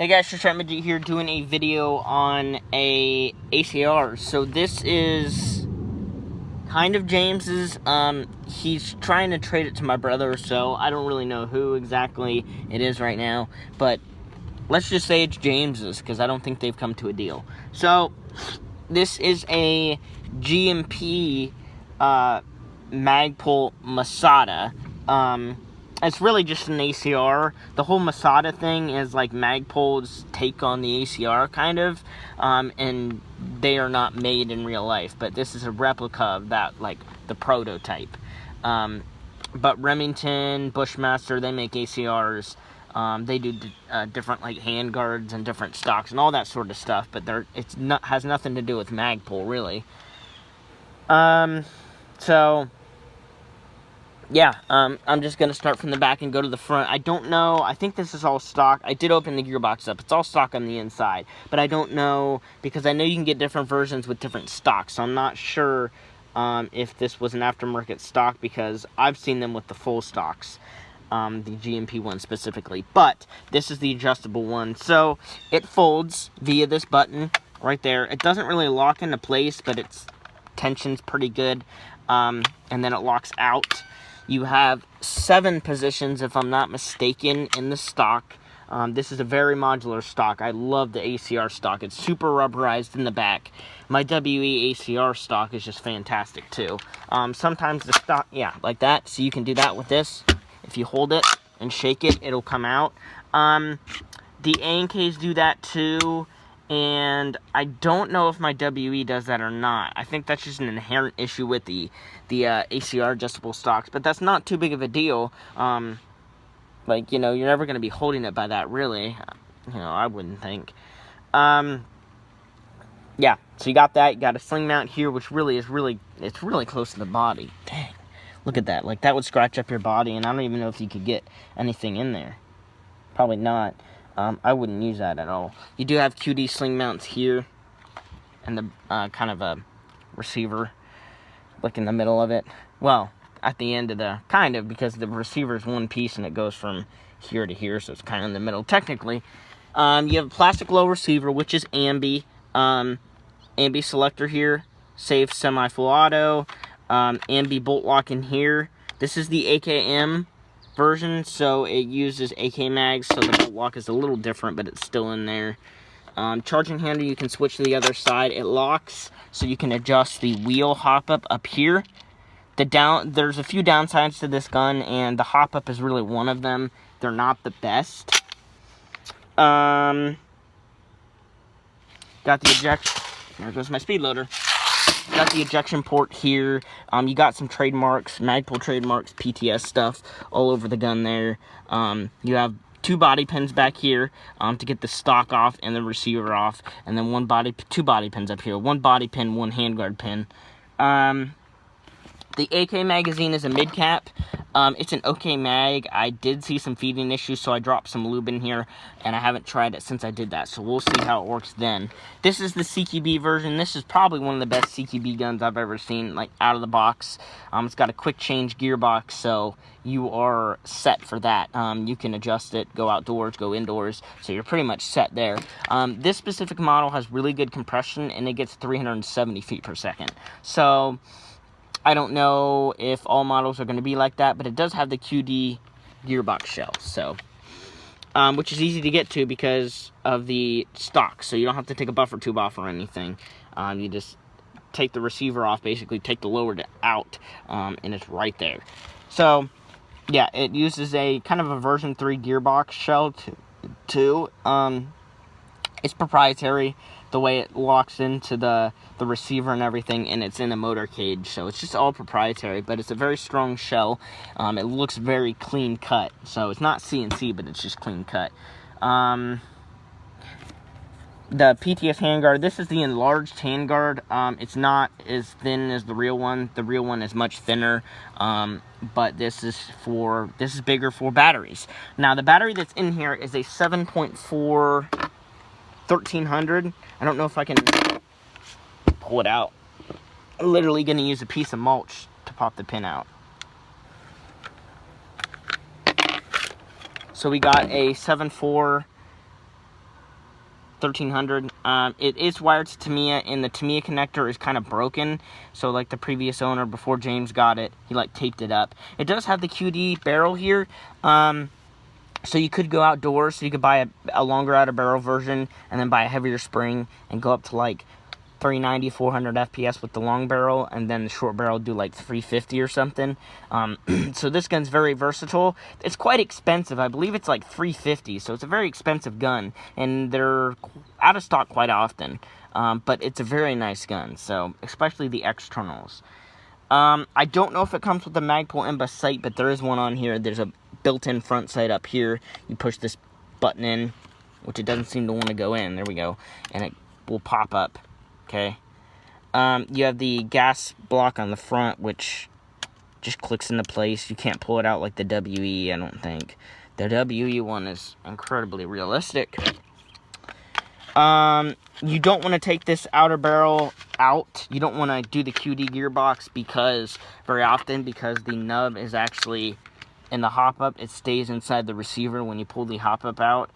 Hey guys, Shredmajit here doing a video on a ACR. So this is kind of James's. He's trying to trade it to my brother, so I don't really know who exactly it is right now. But let's just say it's James's, because I don't think they've come to a deal. So this is a G&P Magpul Masada. It's really just an ACR. The whole Masada thing is like Magpul's take on the ACR, kind of. And they are not made in real life. But this is a replica of that, like, the prototype. But Remington, Bushmaster, they make ACRs. They do different, like, handguards and different stocks and all that sort of stuff. But has nothing to do with Magpul, really. So... yeah, I'm just going to start from the back and go to the front. I don't know. I think this is all stock. I did open the gearbox up. It's all stock on the inside. But I don't know, because I know you can get different versions with different stocks. So I'm not sure if this was an aftermarket stock, because I've seen them with the full stocks. The G&P one specifically. But this is the adjustable one. So it folds via this button right there. It doesn't really lock into place, but its tension's pretty good. And then it locks out. You have 7 positions, if I'm not mistaken, in the stock. This is a very modular stock. I love the ACR stock. It's super rubberized in the back. My WE ACR stock is just fantastic, too. Sometimes the stock, yeah, like that. So you can do that with this. If you hold it and shake it, it'll come out. The A&Ks do that, too. And I don't know if my WE does that or not. I think that's just an inherent issue with the ACR adjustable stocks. But that's not too big of a deal. Like, you know, you're never going to be holding it by that, really. You know, I wouldn't think. Yeah, so you got that. You got a sling mount here, which really is it's really close to the body. Dang. Look at that. Like, that would scratch up your body, and I don't even know if you could get anything in there. Probably not. I wouldn't use that at all. You do have QD sling mounts here, and the kind of a receiver, like in the middle of it. Well, at the end of the, kind of, because the receiver is one piece and it goes from here to here, so it's kind of in the middle technically. You have a plastic low receiver, which is ambi. Ambi selector here, safe semi-full auto. Ambi bolt lock in here. This is the AKM version, so it uses AK mags, so the bolt lock is a little different, but it's still in there. Charging handle, you can switch to the other side. It locks, so you can adjust the wheel hop up here. There's a few downsides to this gun, and the hop up is really one of them. They're not the best. Got the ejection. There goes my speed loader. Got the ejection port here. You got some trademarks, Magpul trademarks, PTS stuff all over the gun there. You have 2 body pins back here to get the stock off and the receiver off, and then 2 body pins up here. 1 body pin, 1 handguard pin. The AK magazine is a mid cap. It's an OK mag. I did see some feeding issues, so I dropped some lube in here, and I haven't tried it since I did that, so we'll see how it works then. This is the CQB version. This is probably one of the best CQB guns I've ever seen, like, out of the box. It's got a quick change gearbox, so you are set for that. You can adjust it, go outdoors, go indoors, so you're pretty much set there. This specific model has really good compression, and it gets 370 feet per second. So I don't know if all models are going to be like that, but it does have the QD gearbox shell, so which is easy to get to because of the stock, so you don't have to take a buffer tube off or anything. You just take the receiver off, basically take the lower out, and it's right there. So yeah, it uses a kind of a version 3 gearbox shell too. It's proprietary, the way it locks into the receiver and everything, and it's in a motor cage, so it's just all proprietary, but it's a very strong shell. It looks very clean cut, so it's not CNC, but it's just clean cut. The PTS handguard, this is the enlarged handguard. It's not as thin as the real one. The real one is much thinner, but this is bigger for batteries. Now, the battery that's in here is a 7.4 1300. I don't know if I can pull it out. I'm literally going to use a piece of mulch to pop the pin out. So we got a 7.4 1300. It is wired to Tamiya, and the Tamiya connector is kind of broken. So like the previous owner, before James got it, he like taped it up. It does have the QD barrel here. So you could go outdoors, so you could buy a longer out of barrel version and then buy a heavier spring and go up to like 390, 400 FPS with the long barrel, and then the short barrel do like 350 or something. So this gun's very versatile. It's quite expensive. I believe it's like 350, so it's a very expensive gun, and they're out of stock quite often. But it's a very nice gun, so especially the externals. I don't know if it comes with the Magpul MBUS sight, but there is one on here. There's a built-in front sight up here. You push this button in, which it doesn't seem to want to go in. There we go. And it will pop up. Okay. You have the gas block on the front, which just clicks into place. You can't pull it out like the WE, I don't think. The WE one is incredibly realistic. You don't want to take this outer barrel out. You don't want to do the QD gearbox because the nub is actually in the hop-up. It stays inside the receiver when you pull the hop-up out.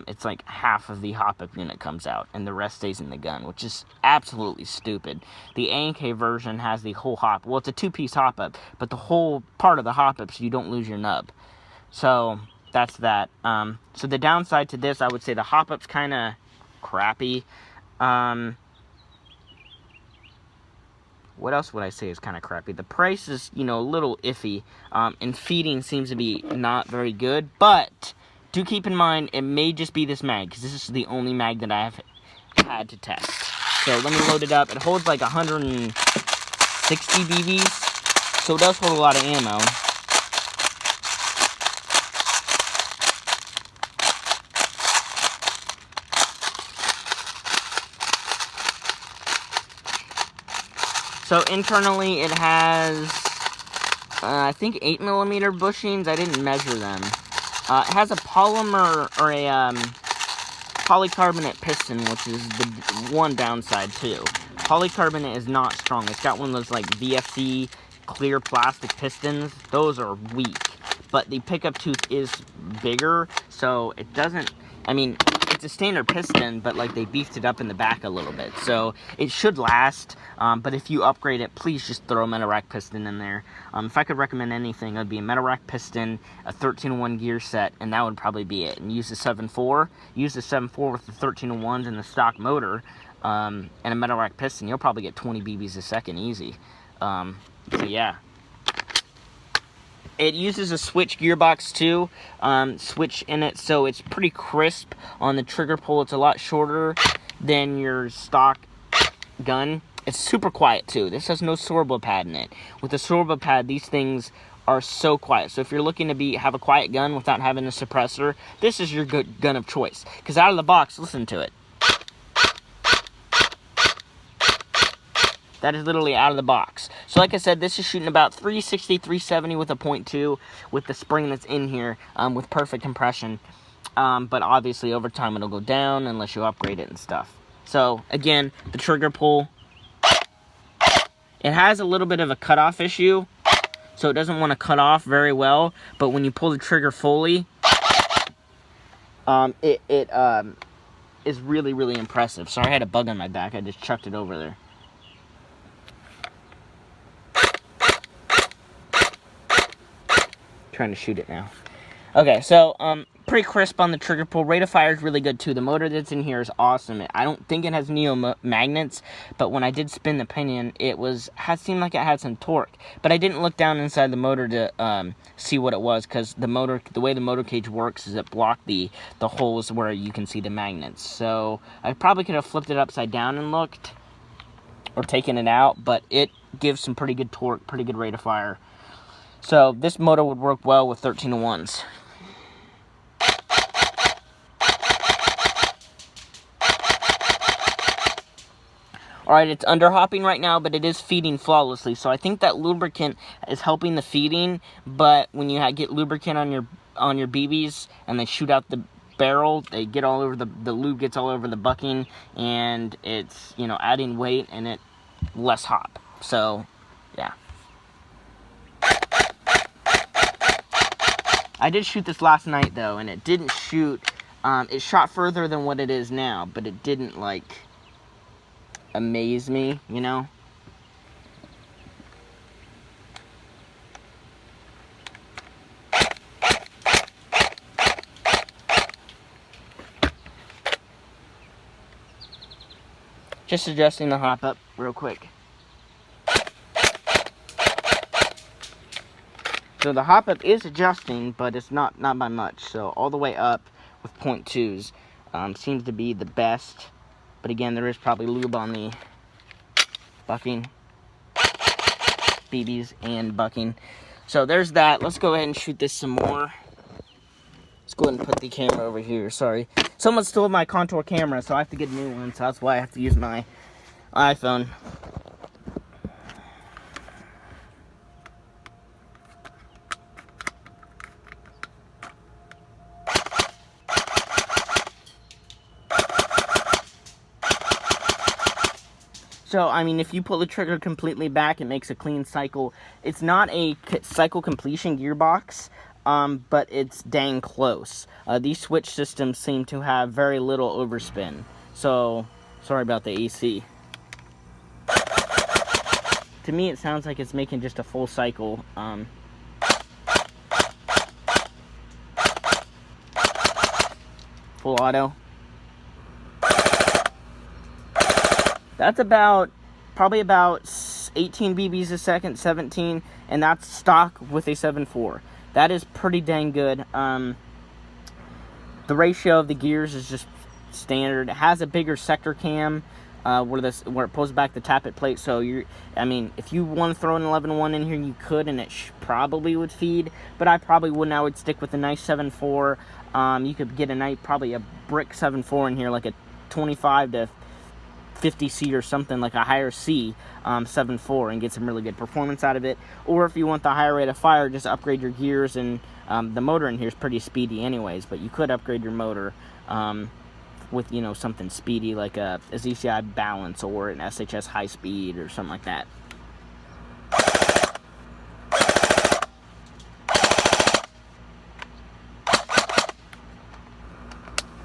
It's like half of the hop-up unit comes out, and the rest stays in the gun, which is absolutely stupid. The A&K version has the whole hop. Well, it's a two-piece hop-up, but the whole part of the hop-up so you don't lose your nub. So that's that. So the downside to this, I would say the hop-up's kind of crappy. What else would I say is kind of crappy? The price is, a little iffy, and feeding seems to be not very good, but do keep in mind, it may just be this mag, because this is the only mag that I have had to test. So let me load it up. It holds like 160 BBs, so it does hold a lot of ammo. So internally it has, I think 8mm bushings. I didn't measure them. It has a polymer, or a polycarbonate piston, which is the one downside too. Polycarbonate is not strong. It's got one of those like VFC clear plastic pistons. Those are weak. But the pickup tooth is bigger, so it doesn't, it's a standard piston, but like they beefed it up in the back a little bit. So it should last, but if you upgrade it, please just throw a metal rack piston in there. If I could recommend anything, it would be a metal rack piston, a 13-1 gear set, and that would probably be it. And use the 7.4. Use the 7.4 with the 13-1s and the stock motor, and a metal rack piston. You'll probably get 20 BBs a second easy. So yeah. It uses a switch gearbox too, switch in it, so it's pretty crisp on the trigger pull. It's a lot shorter than your stock gun. It's super quiet too. This has no sorbo pad in it. With the sorbo pad, these things are so quiet. So if you're looking to have a quiet gun without having a suppressor, this is your good gun of choice. Because out of the box, listen to it. That is literally out of the box. So like I said, this is shooting about 360, 370 with a .2 with the spring that's in here with perfect compression. But obviously over time it'll go down unless you upgrade it and stuff. So again, the trigger pull. It has a little bit of a cutoff issue. So it doesn't want to cut off very well. But when you pull the trigger fully, it is really, really impressive. Sorry, I had a bug on my back. I just chucked it over there. Trying to shoot it now. Okay, so pretty crisp on the trigger pull. Rate of fire is really good too. The motor that's in here is awesome. I don't think it has neo magnets, but when I did spin the pinion, it seemed like it had some torque. But I didn't look down inside the motor to see what it was, because the way the motor cage works is it blocked the holes where you can see the magnets. So I probably could have flipped it upside down and looked, or taken it out, but it gives some pretty good torque, pretty good rate of fire. So this motor would work well with 13-1s. Alright, it's underhopping right now, but it is feeding flawlessly. So I think that lubricant is helping the feeding, but when you get lubricant on your BBs and they shoot out the barrel, they get all over the lube gets all over the bucking, and it's, adding weight and it less hop. So, yeah. I did shoot this last night though, and it didn't shoot It shot further than what it is now, but it didn't, like, amaze me, you know? Just adjusting the hop up real quick. So the hop up is adjusting, but it's not by much. So all the way up with 0.2s seems to be the best. But again, there is probably lube on the bucking, BBs and bucking. So there's that. Let's go ahead and shoot this some more. Let's go ahead and put the camera over here. Sorry. Someone stole my contour camera, so I have to get a new one. So that's why I have to use my iPhone. So, I mean, if you pull the trigger completely back, it makes a clean cycle. It's not a cycle completion gearbox, but it's dang close. These switch systems seem to have very little overspin. So, sorry about the AC. To me, it sounds like it's making just a full cycle. Full auto. That's probably about 18 BBs a second, 17, and that's stock with a 7.4. That is pretty dang good. The ratio of the gears is just standard. It has a bigger sector cam where it pulls back the tappet plate. So I mean, if you want to throw an 11.1 in here, you could, and it probably would feed. But I probably wouldn't. I would stick with a nice 7.4. You could get probably a brick 7.4 in here, like a 25 to 50C or something, like a higher C 7.4, and get some really good performance out of it. Or if you want the higher rate of fire, just upgrade your gears, and the motor in here is pretty speedy anyways, but you could upgrade your motor with, you know, something speedy like a ZCI balance or an SHS high speed or something like that.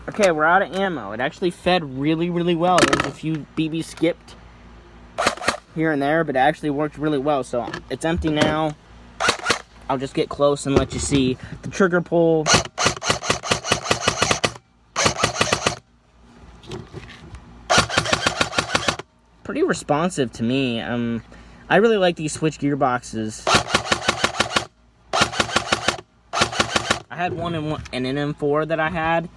Okay, we're out of ammo. It actually fed really, really well. There was a few BBs skipped here and there, but it actually worked really well. So it's empty now. I'll just get close and let you see the trigger pull. Pretty responsive to me. I really like these switch gearboxes. I had one in an M4 that I had.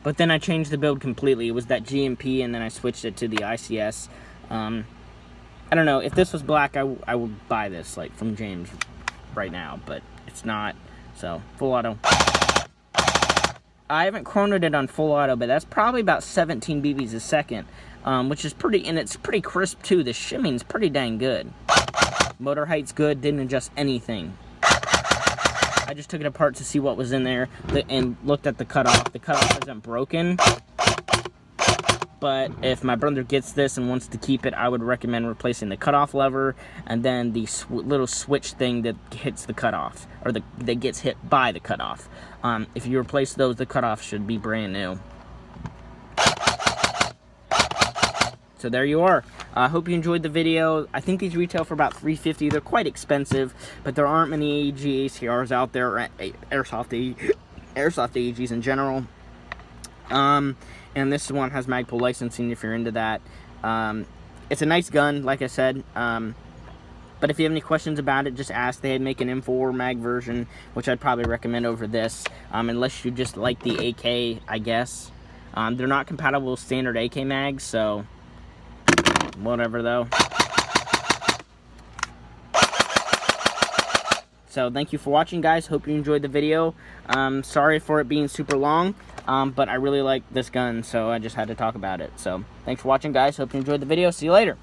But then I changed the build completely. It was that G&P, and then I switched it to the ICS. I don't know. If this was black, I would buy this, like, from James right now. But it's not. So, full auto. I haven't chronoed it on full auto, but that's probably about 17 BBs a second. Which is pretty, and it's pretty crisp, too. The shimming's pretty dang good. Motor height's good. Didn't adjust anything. I just took it apart to see what was in there and looked at the cutoff. The cutoff isn't broken, but if my brother gets this and wants to keep it, I would recommend replacing the cutoff lever and then the little switch thing that hits the cutoff, or that gets hit by the cutoff. If you replace those, the cutoff should be brand new. So there you are. I hope you enjoyed the video. I think these retail for about $350. They're quite expensive, but there aren't many AEG ACRs out there, or airsoft AEGs in general. And this one has Magpul licensing if you're into that. It's a nice gun, like I said. But if you have any questions about it, just ask. They make an M4 mag version, which I'd probably recommend over this, unless you just like the AK, I guess. They're not compatible with standard AK mags, so whatever though. So thank you for watching, guys. Hope you enjoyed the video. Sorry for it being super long, but I really like this gun, so I just had to talk about it. So thanks for watching, guys. Hope you enjoyed the video. See you later.